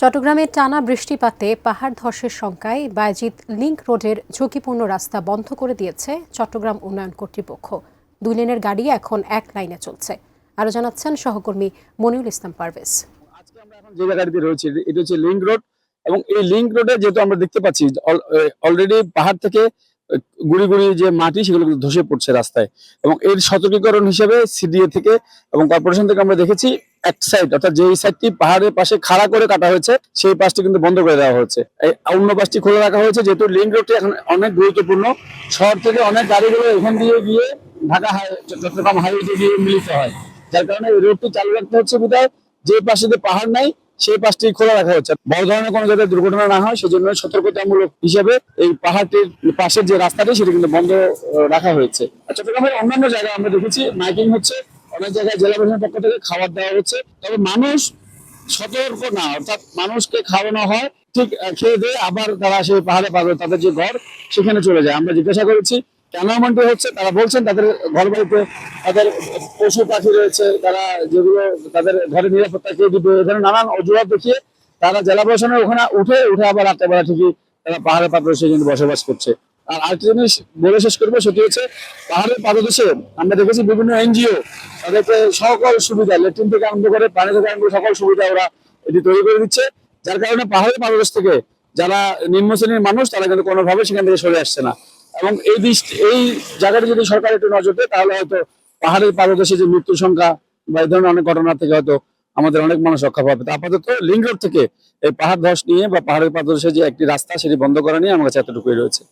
চট্টগ্রামে টানা বৃষ্টিপাতে পাহাড় ধসের শঙ্কায় বায়েজিদ লিংক রোডের ঝুঁকিপূর্ণ রাস্তা বন্ধ করে দিয়েছে চট্টগ্রাম উন্নয়ন কর্তৃপক্ষ। 2 লেনের গাড়ি এখন এক লাইনে চলছে। আরো জানাচ্ছেন সহকর্মী মনিউল ইসলাম পারভেজ। আজকে আমরা এখন যে জায়গাটিতে রয়েছি এটা হচ্ছে লিংক রোড, এবং এই লিংক রোডে যেহেতু আমরা দেখতে পাচ্ছি অলরেডি পাহাড় থেকে গুড়ি গুড়ি যে মাটি সেগুলো কিন্তু ধসে পড়ছে রাস্তায়, এবং এর সতর্কীকরণ হিসেবে সিডিএ থেকে এবং কর্পোরেশন থেকে আমরা দেখেছি এক সাইড, অর্থাৎ যে সাইডটি পাহাড়ের পাশে খাড়া করে কাটা হয়েছে সেই পাশটি কিন্তু বন্ধ করে দেওয়া হয়েছে, এই অন্য পাশটি খোলা রাখা হয়েছে। যেহেতু লিংক রোডটি এখন অনেক গুরুত্বপূর্ণ, শহর থেকে অনেক গাড়িগুলো এখান দিয়ে গিয়ে ঢাকা চট্টগ্রাম হাইওয়ে গিয়ে মিলিত হয়, যার কারণে এই রোডটি চালু রাখতে হচ্ছে বিধায় যে পাশে যে পাহাড় নাই সেই পাশটি খোলা রাখা হচ্ছে, বড় ধরনের কোনো জায়গায় দুর্ঘটনা না হয় সেজন্য সতর্কতামূলক হিসেবে এই পাহাড়টির পাশের যে রাস্তাটি সেটা কিন্তু বন্ধ রাখা হয়েছে। চট্টগ্রামের অন্যান্য জায়গায় আমরা দেখেছি মাইকিং হচ্ছে, অনেক জায়গায় জেলা প্রশাসনের পক্ষ থেকে খাবার দেওয়া হচ্ছে, তবে মানুষ সতর্ক না, অর্থাৎ মানুষকে খাওয়ানো হয়, ঠিক খেয়ে দিয়ে আবার তারা সেই পাহাড়ে পাবে তাদের যে ঘর সেখানে চলে যায়। আমরা জিজ্ঞাসা করেছি কেন এমনটি হচ্ছে, তারা বলছেন তাদের ঘর বাড়িতে তাদের পশু পাখি রয়েছে, তারা যেগুলো তাদের ঘরের নিরাপত্তা কে দিবে, এখানে নানান অজুহাত দেখিয়ে তারা জেলা প্রশাসনের ওখানে উঠে আবার রাত্রেবেলা ঠিকই তারা পাহাড়ের পাদদেশে কিন্তু বসবাস করছে। আর আরেকটা জিনিস বলে শেষ করবো, সেটি হচ্ছে পাহাড়ের পাদদেশে আমরা দেখেছি বিভিন্ন এনজিও তাদেরকে সকল সুবিধা, ল্যাট্রিন থেকে আরম্ভ করে পানি থেকে আরম্ভ করে সকল সুবিধা ওরা এটি তৈরি করে দিচ্ছে, যার কারণে পাহাড়ের পাদদেশ থেকে যারা নিম্ন শ্রেণীর মানুষ তারা কিন্তু কোনোভাবে সেখান থেকে সরে আসছে না। এবং এই জায়গাটা যদি সরকার একটু নজর দেয় তাহলে হয়তো পাহাড়ের পাদদেশে যে মৃত্যুর সংখ্যা বা এই ধরনের অনেক ঘটনা থেকে হয়তো আমাদের অনেক মানুষ রক্ষা পাবে। আপাতত লিংক রোড থেকে এই পাহাড় ধস নিয়ে বা পাহাড়ের পাদদেশে যে একটি রাস্তা সেটি বন্ধ করা নিয়ে আমার কাছে এতটুকুই রয়েছে।